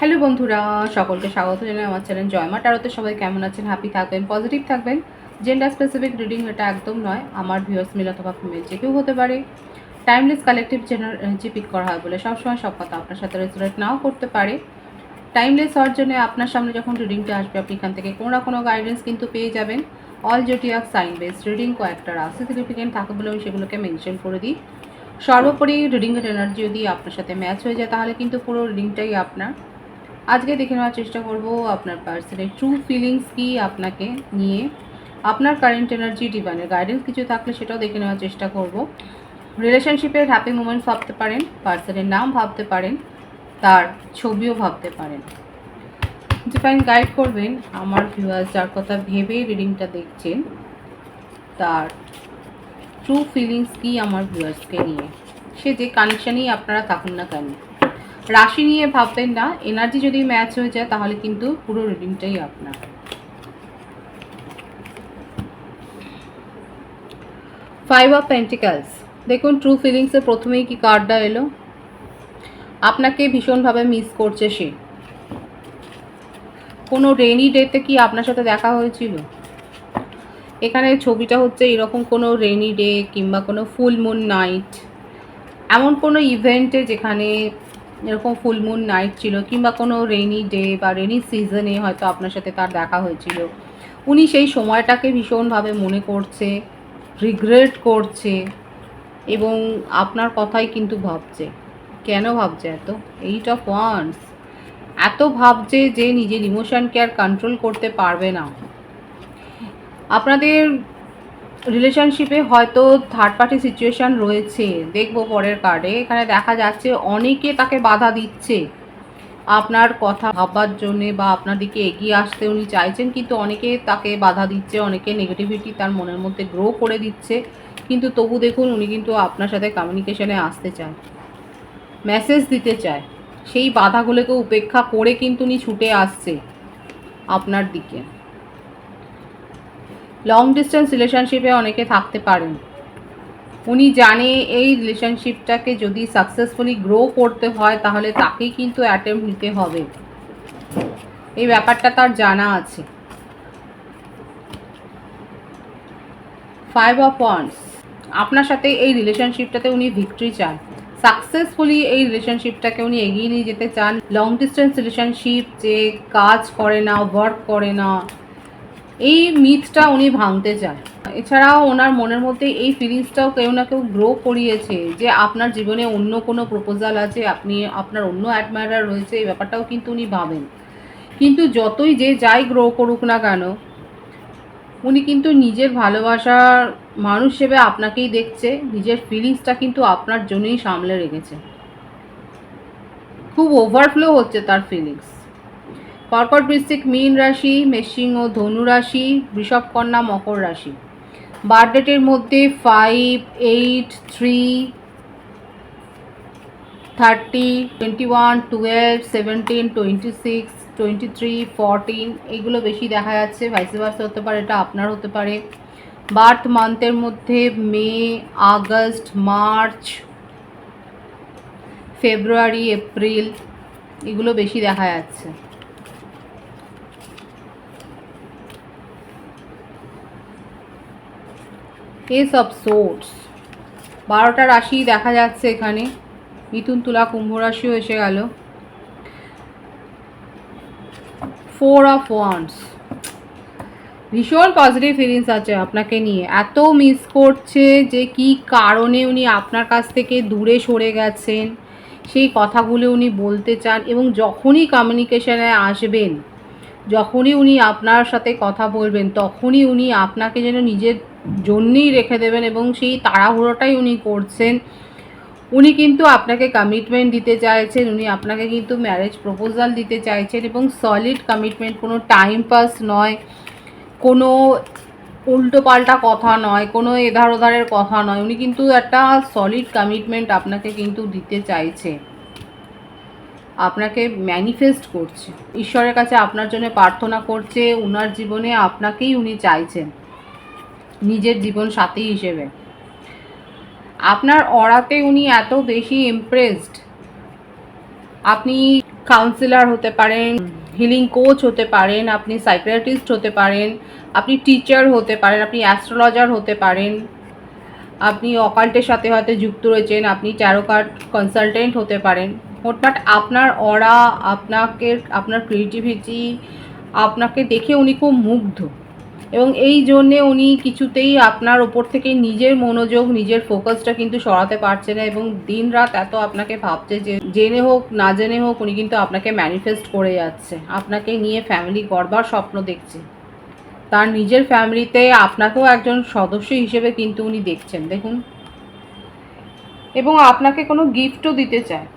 Hello বন্ধুরা, সকলকে স্বাগত জানাই আমার চ্যানেল জয়মা ট্যারোতে। সবাই কেমন আছেন? হ্যাপি থাকবেন, পজিটিভ থাকবেন। জেন্ডার স্পেসিফিক রিডিং এটা একদম নয়। আমার ভিউয়ার্স মেল অথবা ফিমেল যে কেউ হতে পারে। টাইমলেস কালেকটিভ এনার্জি পিক করা হয় বলে সবসময় সব কথা আপনার সাথে রেজোনেট নাও করতে পারে। টাইমলেস হওয়ার জন্য আপনার সামনে যখন রিডিংটা আসবে আপনি এখান থেকে কোনো না কোনো গাইডেন্স কিন্তু পেয়ে যাবেন। All zodiac sign based reading, কয়েকটা রাশি সিগনিফিকেন্ট থাকে বলে আমি সেগুলোকে মেনশন করে দিই। সর্বোপরি রিডিংয়ের এনার্জি যদি আপনার সাথে ম্যাচ হয়ে যায় তাহলে কিন্তু পুরো রিডিংটাই আপনার। আজকে দেখে নেওয়ার চেষ্টা করব আপনার পার্সনের ট্রু ফিলিংস কি আপনাকে নিয়ে, আপনার কারেন্ট এনার্জি, ডিভাইনের গাইডেন্স কিছু থাকলে সেটাও দেখে নেওয়ার চেষ্টা করব। রিলেশনশিপের হ্যাপি মোমেন্টস ভাবতে পারেন, পার্সনের নাম ভাবতে পারেন, তার ছবিও ভাবতে পারেন। ডিভাইন গাইড করবেন আমার ভিউয়ার্স যার কথা ভেবে রিডিংটা দেখছেন, তার ট্রু ফিলিংস কি আমার ভিউয়ার্সকে নিয়ে, সে যে কানেকশানেই আপনারা থাকুন না কেন। রাশি নিয়ে ভাববেন না, এনার্জি যদি ম্যাচ হয়ে যায় তাহলে কিন্তু পুরো রিডিংটাই আপনার। 5 অফ পেন্টিকলস। দেখুন ট্রু ফিলিংসের প্রথমেই কি কার্ডটা এলো, আপনাকে ভীষণভাবে মিস করছে সে। কোনো রেনি ডেতে কি আপনার সাথে দেখা হয়েছিল? এখানে ছবিটা হচ্ছে এরকম কোনো রেনি ডে কিংবা কোনো ফুল মুন নাইট, এমন কোনো ইভেন্টে যেখানে এরকম ফুল মুন নাইট ছিল কিংবা কোনো রেনি ডে বা রেনি সিজনে হয়তো আপনার সাথে তার দেখা হয়েছিল। উনি সেই সময়টাকে ভীষণভাবে মনে করছে, রিগ্রেট করছে এবং আপনার কথাই কিন্তু ভাবছে। কেন ভাবছে এত? 8 অফ ওয়ান্ডস। এত ভাবছে যে নিজের ইমোশনকে আর কন্ট্রোল করতে পারবে না। আপনাদের রিলেশনশিপে হয়তো থার্ড পার্টি সিচুয়েশান রয়েছে, দেখবো পরের কার্ডে। এখানে দেখা যাচ্ছে অনেকে তাকে বাধা দিচ্ছে আপনার কথা ভাববার জন্যে বা আপনার দিকে এগিয়ে আসতে উনি চাইছেন, কিন্তু অনেকে তাকে বাধা দিচ্ছে, অনেকে নেগেটিভিটি তার মনের মধ্যে গ্রো করে দিচ্ছে। কিন্তু তবু দেখুন উনি কিন্তু আপনার সাথে কমিউনিকেশনে আসতে চায়, মেসেজ দিতে চায়। সেই বাধাগুলোকে উপেক্ষা করে কিন্তু উনি ছুটে আসছে আপনার দিকে। লং ডিস্টেন্স রিলেশনশিপে অনেকে থাকতে পারেন। উনি জানে এই রিলেশনশিপটাকে যদি সাকসেসফুলি গ্রো করতে হয় তাহলে তাকেই কিন্তু অ্যাটেম্প্ট নিতে হবে, এই ব্যাপারটা তার জানা আছে। 5 অফ ওয়ান্ডস। আপনার সাথে এই রিলেশনশিপটাতে উনি ভিক্টরি চান, সাকসেসফুলি এই রিলেশনশিপটাকে উনি এগিয়ে নিয়ে যেতে চান। লং ডিস্টেন্স রিলেশনশিপ যে কাজ করে না, ওয়ার্ক করে না, এই মিথটা উনি ভাঙতে চায়। এছাড়াও ওনার মনের মধ্যে এই ফিলিংসটাও কেউ না কেউ গ্রো করিয়েছে যে আপনার জীবনে অন্য কোনো প্রপোজাল আছে, আপনার অন্য অ্যাডমায়ারার রয়েছে, এই ব্যাপারটাও কিন্তু উনি ভাবেন। কিন্তু যতই যে যাই গ্রো করুক না কেন, উনি কিন্তু নিজের ভালোবাসার মানুষ হিসেবে আপনাকেই দেখছে, নিজের ফিলিংসটা কিন্তু আপনার জন্যই সামলে রেখেছে। খুব ওভারফ্লো হচ্ছে তার ফিলিংস। কর্কট, বৃশ্চিক, মীন রাশি, মেষিং ও ধনু রাশি, বৃষভ, কন্যা, মকর রাশি। বার্থডেটের মধ্যে 5, 8, 3, 30, 21, 12, 17, 26, 23, 14 এইগুলো বেশি দেখা যাচ্ছে। ভাইস ভার্সা হতে পারে, এটা আপনার হতে পারে। বার্থ মান্থের মধ্যে মে, আগস্ট, মার্চ, ফেব্রুয়ারি, এপ্রিল এগুলো বেশি দেখা যাচ্ছে। S of swords. 12টা রাশি দেখা যাচ্ছে এখানে, মিথুন, তুলা, কুম্ভ রাশিও এসে গেল। 4 অফ ওয়ান্ডস। ভীষণ পজিটিভ ফিলিংস আছে আপনাকে নিয়ে, এত মিস করছে যে কি কারণে উনি আপনার কাছ থেকে দূরে সরে গেছেন সেই কথাগুলো উনি বলতে চান। এবং যখনই কমিউনিকেশনে আসবেন, যখনই উনি আপনার সাথে কথা বলবেন, তখনই উনি আপনাকে যেন নিজের জন্যই রেখে দেবেন এবং সেই তাড়াহুড়োটাই উনি করছেন। উনি কিন্তু আপনাকে কমিটমেন্ট দিতে চাইছেন, উনি আপনাকে কিন্তু ম্যারেজ প্রপোজাল দিতে চাইছেন এবং সলিড কমিটমেন্ট, কোনো টাইম পাস নয়, কোনো উল্টোপাল্টা কথা নয়, কোনো এধার ওধারের কথা নয়। উনি কিন্তু একটা সলিড কমিটমেন্ট আপনাকে কিন্তু দিতে চাইছে, আপনাকে ম্যানিফেস্ট করছে, ঈশ্বরের কাছে আপনার জন্য প্রার্থনা করছে। ওনার জীবনে আপনাকেই উনি চাইছেন নিজের জীবন সাথী হিসেবে। আপনার অরাতে উনি এত বেশি ইমপ্রেসড আপনি কাউন্সিলর হতে পারেন, হিলিং কোচ হতে পারেন, আপনি সাইকিয়াট্রিস্ট হতে পারেন, আপনি টিচার হতে পারেন, আপনি অ্যাস্ট্রোলজার হতে পারেন, আপনি অকাল্টের সাথে হয়তো যুক্ত রয়েছেন, আপনি ট্যারো কার্ড কনসালটেন্ট হতে পারেন। মোটমাট আপনার অরা, আপনার ক্রিয়েটিভিটি, আপনাকে দেখে উনি খুব মুগ্ধ, এবং এই জন্যে উনি কিছুতেই আপনার ওপর থেকে নিজের মনোযোগ, নিজের ফোকাসটা কিন্তু সরাতে পারছে না, এবং দিন রাত এত আপনাকে ভাবছে যে জেনে হোক না জেনে হোক উনি কিন্তু আপনাকে ম্যানিফেস্ট করে যাচ্ছে, আপনাকে নিয়ে ফ্যামিলি গড়বার স্বপ্ন দেখছে, তার নিজের ফ্যামিলিতে আপনাকেও একজন সদস্য হিসেবে কিন্তু উনি দেখছেন, দেখুন। এবং আপনাকে কোনো গিফটও দিতে চায়।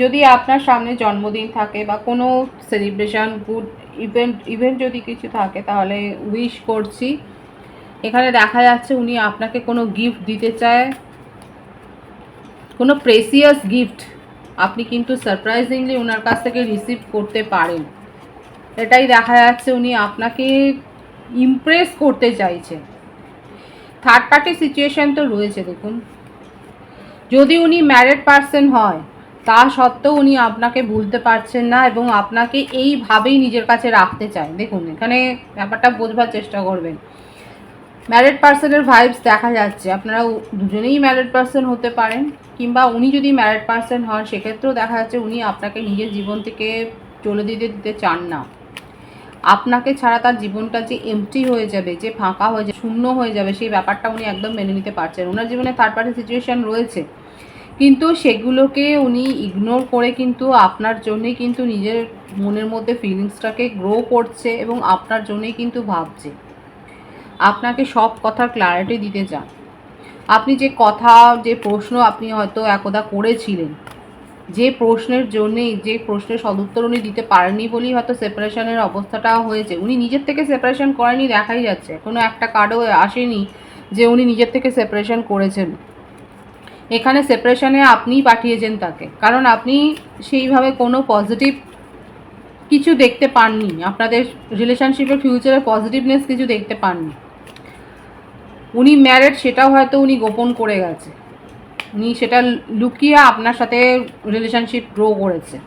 যদি আপনার সামনে জন্মদিন থাকে বা কোনো সেলিব্রেশন, গুড ইভেন্ট যদি কিছু থাকে, তাহলে উইশ করছি। এখানে দেখা যাচ্ছে উনি আপনাকে কোনো গিফট দিতে চায়, কোনো প্রেসিয়াস গিফট আপনি কিন্তু সারপ্রাইজিংলি ওনার কাছ থেকে রিসিভ করতে পারেন। এটাই দেখা যাচ্ছে উনি আপনাকে ইমপ্রেস করতে চাইছে। থার্ড পার্টি সিচুয়েশন তো রয়েছে, দেখুন। যদি উনি ম্যারিড পারসন হয়, তা সত্ত্বেও উনি আপনাকে ভুলতে পারছেন না এবং আপনাকে এইভাবেই নিজের কাছে রাখতে চায়। দেখুন, এখানে ব্যাপারটা বোঝবার চেষ্টা করবেন। ম্যারিড পারসনের ভাইবস দেখা যাচ্ছে, আপনারা দুজনেই ম্যারিড পারসন হতে পারেন, কিংবা উনি যদি ম্যারিড পারসন হন সেক্ষেত্রেও দেখা যাচ্ছে উনি আপনাকে নিজের জীবন থেকে চলে দিতে চান না। আপনাকে ছাড়া তার জীবনটা যে এমটি হয়ে যাবে, যে ফাঁকা হয়ে যাবে, শূন্য হয়ে যাবে, সেই ব্যাপারটা উনি একদম মেনে নিতে পারছেন। ওনার জীবনে থার্ড পার্টি সিচুয়েশন রয়েছে, কিন্তু সেগুলোকে উনি ইগনোর করে কিন্তু আপনার জন্যই কিন্তু নিজের মনের মধ্যে ফিলিংসটাকে গ্রো করছে এবং আপনার জন্যই কিন্তু ভাবছে, আপনাকে সব কথার ক্ল্যারিটি দিতে চান। আপনি যে কথা, যে প্রশ্ন আপনি হয়তো একদা করেছিলেন, যে প্রশ্নের জন্যেই, যে প্রশ্নের সদুত্তর উনি দিতে পারেননি বলেই হয়তো সেপারেশনের অবস্থাটা হয়েছে। উনি নিজের থেকে সেপারেশন করেনি, দেখাই যাচ্ছে। কোনো একটা কার্ডও আসেনি যে উনি নিজের থেকে সেপারেশন করেছেন। এখানে সেপারেশনে আপনিই পাঠিয়েছেন তাকে, কারণ আপনি সেইভাবে কোনো পজিটিভ কিছু দেখতে পাননি, আপনাদের রিলেশনশিপের ফিউচারে পজিটিভনেস কিছু দেখতে পাননি। উনি ম্যারেড সেটাও হয়তো উনি গোপন করে গেছে, উনি সেটা লুকিয়ে আপনার সাথে রিলেশনশিপ গ্রো করেছে,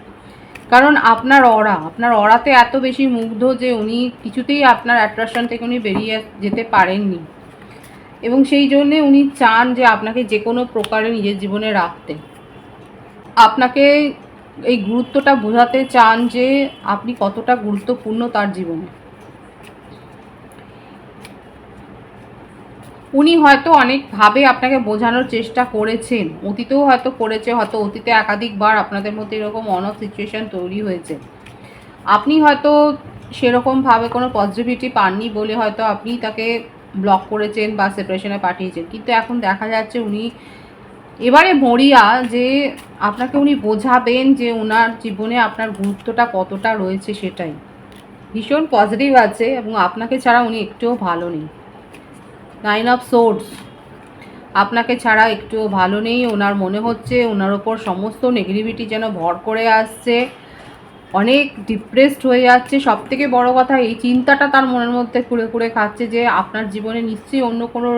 কারণ আপনার অরাতে এত বেশি মুগ্ধ যে উনি কিছুতেই আপনার অ্যাট্রাকশন থেকে উনি বেরিয়ে যেতে পারেননি, এবং সেই জন্যে উনি চান যে আপনাকে যে কোনো প্রকারে নিজের জীবনে রাখতে, আপনাকে এই গুরুত্বটা বোঝাতে চান যে আপনি কতটা গুরুত্বপূর্ণ তার জীবনে। উনি হয়তো অনেকভাবে আপনাকে বোঝানোর চেষ্টা করেছেন, অতীতেও হয়তো করেছে, হয়তো অতীতে একাধিকবার আপনাদের মধ্যে এরকম অন অফ সিচুয়েশান তৈরি হয়েছে। আপনি হয়তো সেরকমভাবে কোনো পজিটিভিটি পাননি বলে হয়তো আপনি তাকে ব্লক করেছেন বা সেপারেশনে পাঠিয়েছেন, কিন্তু এখন দেখা যাচ্ছে উনি এবারে মরিয়া যে আপনাকে উনি বোঝাবেন যে ওনার জীবনে আপনার গুরুত্বটা কতটা রয়েছে, সেটাই ভীষণ পজিটিভ আছে, এবং আপনাকে ছাড়া উনি একটুও ভালো নেই। 9 অফ সোর্ডস, আপনাকে ছাড়া একটুও ভালো নেই। ওনার মনে হচ্ছে ওনার ওপর সমস্ত নেগেটিভিটি যেন ভর করে আসছে, অনেক ডিপ্রেসড হয়ে যাচ্ছে। সবথেকে বড় কথা, এই চিন্তাটা তার মনের মধ্যে কুড়ে কুড়ে খাচ্ছে যে আপনার জীবনে নিশ্চয়ই অন্য কোনো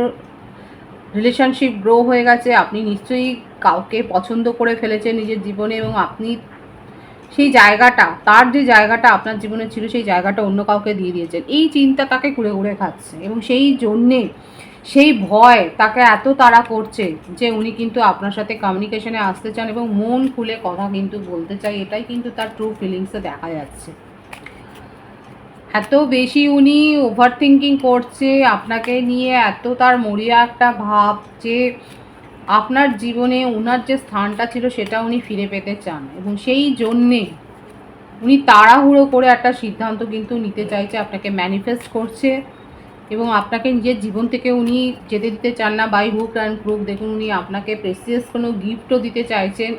রিলেশনশিপ গ্রো হয়ে গেছে, আপনি নিশ্চয়ই কাউকে পছন্দ করে ফেলেছেন নিজের জীবনে, এবং আপনি সেই জায়গাটা, তার যে জায়গাটা আপনার জীবনে ছিল সেই জায়গাটা অন্য কাউকে দিয়ে দিয়েছেন। এই চিন্তা তাকে কুড়ে কুড়ে খাচ্ছে, এবং সেই জন্যে সেই ভয় তাকে এত তাড়া করছে যে উনি কিন্তু আপনার সাথে কমিউনিকেশনে আসতে চান এবং মন খুলে কথা কিন্তু বলতে চাই। এটাই কিন্তু তার ট্রু ফিলিংসে দেখা যাচ্ছে। এত বেশি উনি ওভার থিঙ্কিং করছে আপনাকে নিয়ে, এত তার মরিয়া একটা ভাব যে আপনার জীবনে ওনার যে স্থানটা ছিল সেটা উনি ফিরে পেতে চান, এবং সেই জন্যে উনি তাড়াহুড়ো করে একটা সিদ্ধান্ত কিন্তু নিতে চাইছে, আপনাকে ম্যানিফেস্ট করছে, এবং আপনাকে নিজের জীবন থেকে উনি যেতে দিতে চান না বাই হুক অ্যান্ড ক্রুক। দেখুন, উনি আপনাকে প্রেসিয়াস কোনো গিফটও দিতে চাইছেন,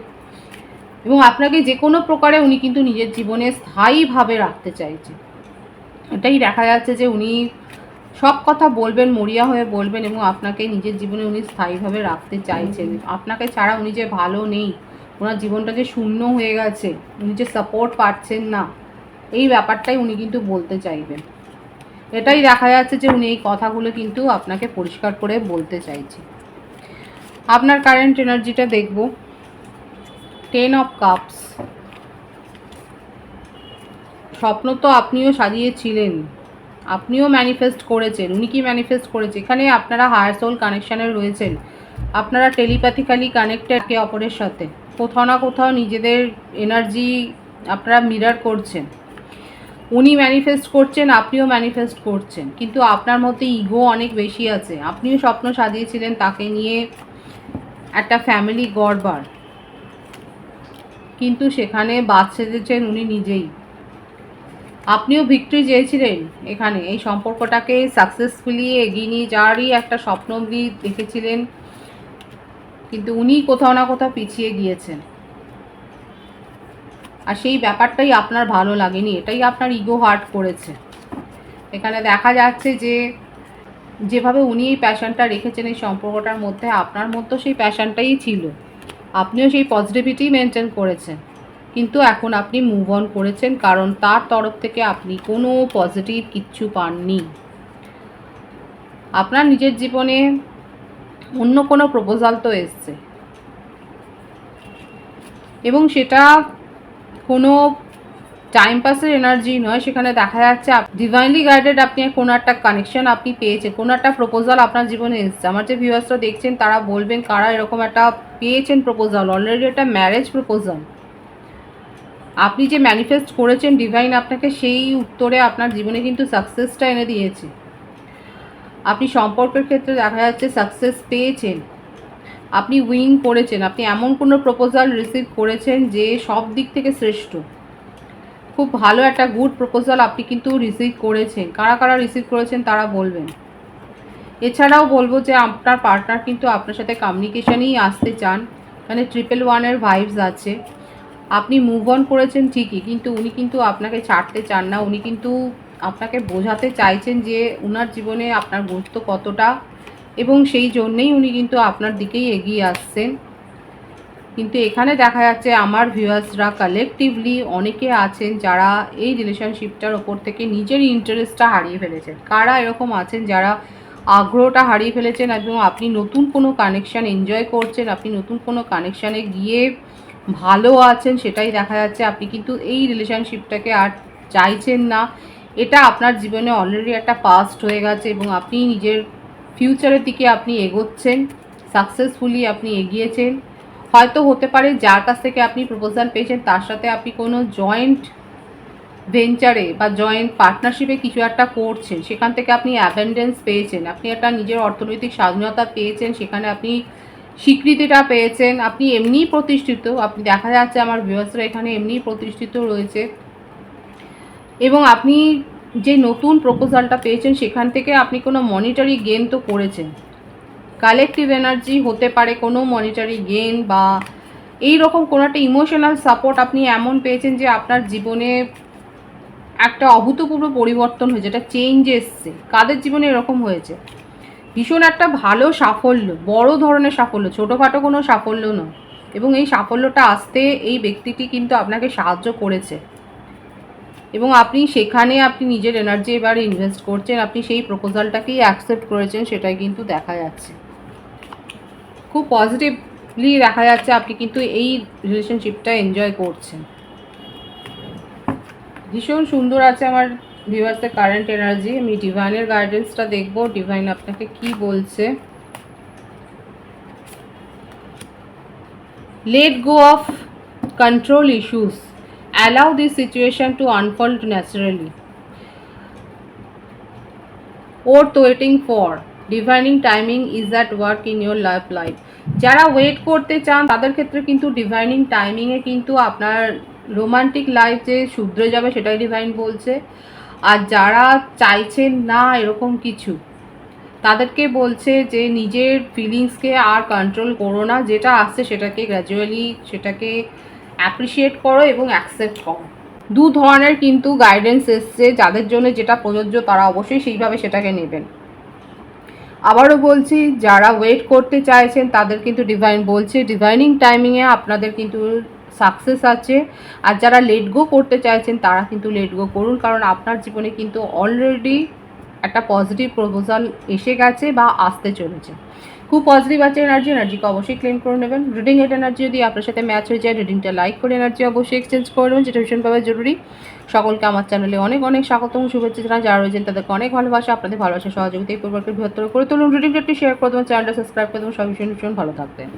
এবং আপনাকে যে কোনো প্রকারে উনি কিন্তু নিজের জীবনে স্থায়ীভাবে রাখতে চাইছে। এটাই দেখা যাচ্ছে যে উনি সব কথা বলবেন, মরিয়া হয়ে বলবেন, এবং আপনাকে নিজের জীবনে উনি স্থায়ীভাবে রাখতে চাইছেন। আপনাকে ছাড়া উনি যে ভালো নেই, ওনার জীবনটা যে শূন্য হয়ে গেছে, উনি যে সাপোর্ট পাচ্ছেন না, এই ব্যাপারটাই উনি কিন্তু বলতে চাইবেন। এটাই দেখা যাচ্ছে যে উনি এই কথাগুলো কিন্তু আপনাকে পরিষ্কার করে বলতে চাইছে। আপনার কারেন্ট এনার্জিটা দেখব। টেন অফ কাপস, স্বপ্ন তো আপনিও সাজিয়েছিলেন, আপনিও ম্যানিফেস্ট করেছেন। উনি কি ম্যানিফেস্ট করেছে? এখানে আপনারা হায়ার সোল কানেকশানে রয়েছেন, আপনারা টেলিপ্যাথিক্যালি কানেক্টেড একে অপরের সাথে, কোথাও না কোথাও নিজেদের এনার্জি আপনারা মিরার করছেন। উনি ম্যানিফেস্ট করছেন, আপনিও ম্যানিফেস্ট করছেন, কিন্তু আপনার মধ্যে ইগো অনেক বেশি আছে। আপনিও স্বপ্ন সাজিয়েছিলেন তাকে নিয়ে একটা ফ্যামিলি গড়বার, কিন্তু সেখানে বাদ সেজেছেন উনি নিজেই। আপনিও ভিক্টরি চেয়েছিলেন এখানে, এই সম্পর্কটাকে সাকসেসফুলি এগিয়ে নিয়ে যাওয়ারই একটা স্বপ্ন আপনি দেখেছিলেন, কিন্তু উনি কোথাও না কোথাও পিছিয়ে গিয়েছেন। আর সেই ব্যাপারটাই আপনার ভালো লাগেনি, এটাই আপনার ইগো হার্ট করেছে। এখানে দেখা যাচ্ছে যে যেভাবে উনি এই প্যাশনটা রেখেছেন এই সম্পর্কটার মধ্যে, আপনার মধ্যেও সেই প্যাশনটাই ছিল, আপনিও সেই পজিটিভিটি মেনটেন করেছেন, কিন্তু এখন আপনি মুভ অন করেছেন, কারণ তার তরফ থেকে আপনি কোনো পজিটিভ কিচ্ছু পাননি। আপনার নিজের জীবনে অন্য কোনো প্রপোজাল তো এসছে, এবং সেটা কোনো টাইম পাসের এনার্জি নয়। সেখানে দেখা যাচ্ছে ডিভাইনলি গাইডেড আপনি কোনো একটা কানেকশন আপনি পেয়েছেন, কোনো একটা প্রপোজাল আপনার জীবনে এসছে। আমার যে ভিউয়ার্সরা দেখছেন তারা বলবেন কারা এরকম একটা পেয়েছেন প্রপোজাল, অলরেডি একটা ম্যারেজ প্রপোজাল। আপনি যে ম্যানিফেস্ট করেছেন, ডিভাইন আপনাকে সেই উত্তরে আপনার জীবনে কিন্তু সাকসেসটা এনে দিয়েছে। আপনি সম্পর্কের ক্ষেত্রে দেখা যাচ্ছে সাকসেস পেয়েছেন, আপনি উইন করেছেন, আপনি এমন কোনো প্রপোজাল রিসিভ করেছেন যে সব দিক থেকে শ্রেষ্ঠ, খুব ভালো একটা গুড প্রপোজাল আপনি কিন্তু রিসিভ করেছেন। কারা কারা রিসিভ করেছেন তারা বলবেন। এছাড়াও বলবো যে আপনার পার্টনার কিন্তু আপনার সাথে কমিউনিকেশনেই আসতে চান, মানে 111-এর ভাইবস আছে। আপনি মুভ অন করেছেন ঠিকই, কিন্তু উনি কিন্তু আপনাকে ছাড়তে চান না। উনি কিন্তু আপনাকে বোঝাতে চাইছেন যে উনার জীবনে আপনার গুরুত্ব কতটা, এবং সেই জন্যেই উনি কিন্তু আপনার দিকেই এগিয়ে আসছেন। কিন্তু এখানে দেখা যাচ্ছে আমার ভিউয়ার্সরা কালেকটিভলি অনেকে আছেন যারা এই রিলেশনশিপটার ওপর থেকে নিজের ইন্টারেস্টটা হারিয়ে ফেলেছেন। কারা এরকম আছেন যারা আগ্রহটা হারিয়ে ফেলেছেন, এবং আপনি নতুন কোনো কানেকশান এনজয় করছেন, আপনি নতুন কোনো কানেকশানে গিয়ে ভালো আছেন, সেটাই দেখা যাচ্ছে। আপনি কিন্তু এই রিলেশনশিপটাকে আর চাইছেন না, এটা আপনার জীবনে অলরেডি একটা পাস্ট হয়ে গেছে, এবং আপনি নিজের ফিউচারের দিকে আপনি এগোচ্ছেন, সাকসেসফুলি আপনি এগিয়েছেন। হয়তো হতে পারে যার কাছ থেকে আপনি প্রপোজাল পেয়েছেন তার সাথে আপনি কোনো জয়েন্ট ভেঞ্চারে বা জয়েন্ট পার্টনারশিপে কিছু একটা করছেন, সেখান থেকে আপনি অ্যাবেন্ডেন্স পেয়েছেন, আপনি একটা নিজের অর্থনৈতিক স্বাধীনতা পেয়েছেন, সেখানে আপনি স্বীকৃতিটা পেয়েছেন, আপনি এমনিই প্রতিষ্ঠিত। আপনি দেখা যাচ্ছে আমার ভিউয়ার্সরা এখানে এমনিই প্রতিষ্ঠিত রয়েছে, এবং আপনি যে নতুন প্রপোজালটা পেয়েছেন সেখান থেকে আপনি কোনো মনিটারি গেন তো করেছেন। কালেকটিভ এনার্জি হতে পারে কোনো মনিটারি গেন, বা এই রকম কোনো একটা ইমোশনাল সাপোর্ট আপনি এমন পেয়েছেন যে আপনার জীবনে একটা অভূতপূর্ব পরিবর্তন হয়েছে, একটা চেঞ্জ এসছে। কাদের জীবনে এরকম হয়েছে? ভীষণ একটা ভালো সাফল্য, বড় ধরনের সাফল্য, ছোটোখাটো কোনো সাফল্য নয়, এবং এই সাফল্যটা আসতে এই ব্যক্তিটি কিন্তু আপনাকে সাহায্য করেছে, এবং আপনি সেখানে আপনি নিজের এনার্জি এবারে ইনভেস্ট করছেন, আপনি সেই প্রপোজালটাকেই অ্যাকসেপ্ট করেছেন, সেটাই কিন্তু দেখা যাচ্ছে। খুব পজিটিভলি দেখা যাচ্ছে আপনি কিন্তু এই রিলেশনশিপটা এনজয় করছেন। ভীষণ সুন্দর আছে আমার ভিউয়ার্সের কারেন্ট এনার্জি। আমি ডিভাইনের গাইডেন্সটা দেখব, ডিভাইন আপনাকে কি বলছে। Let go of control issues, allow this situation to unfold naturally, worth waiting for, divining timing is at work in your life. যারা ওয়েট করতে চান তাদের ক্ষেত্রে কিন্তু ডিভাইনিং টাইমিংয়ে কিন্তু আপনার রোমান্টিক লাইফ যে শুধরে যাবে সেটাই ডিভাইন বলছে। আর যারা চাইছেন না এরকম কিছু, তাদেরকে বলছে যে নিজের ফিলিংসকে আর কন্ট্রোল করো না, যেটা আসছে সেটাকে গ্র্যাজুয়ালি সেটাকে অ্যাপ্রিসিয়েট করো এবং অ্যাকসেপ্ট করো। দু ধরনের কিন্তু গাইডেন্স এসছে, যাদের জন্য যেটা প্রযোজ্য তারা অবশ্যই সেইভাবে সেটাকে নেবেন। আবারও বলছি, যারা ওয়েট করতে চাইছেন তাদের কিন্তু ডিভাইন বলছে ডিভাইনিং টাইমিংয়ে আপনাদের কিন্তু সাকসেস আছে। আর যারা লেট গো করতে চাইছেন তারা কিন্তু লেট গো করুন, কারণ আপনার জীবনে কিন্তু অলরেডি একটা পজিটিভ প্রপোজাল এসে গেছে বা আসতে চলেছে। খুব পজিটিভ আছে এনার্জিকে অবশ্যই ক্লেম করে নেবেন। রিডিং হেড এনার্জি যদি আপনার সাথে ম্যাচ হয়ে যায়, রিডিংটা লাইক করে এনার্জি অবশ্যই এক্সচেঞ্জ করে নেবেন, যেটা ভীষণভাবে জরুরি। সকলকে আমার চ্যানেলে অনেক অনেক স্বাগতম, শুভেচ্ছা জানাই। যারা রয়েছেন তাদেরকে অনেক ভালোবাসা, আপনাদের ভালোবাসা সহযোগিতা এই পরিবারকে বৃহত্তর করে তুলুন। রিডিংটা একটু শেয়ার করে দেবেন, চ্যানেলটা সাবস্ক্রাইব করে দেবেন। সব ভীষণ ভীষণ ভালো থাকবেন।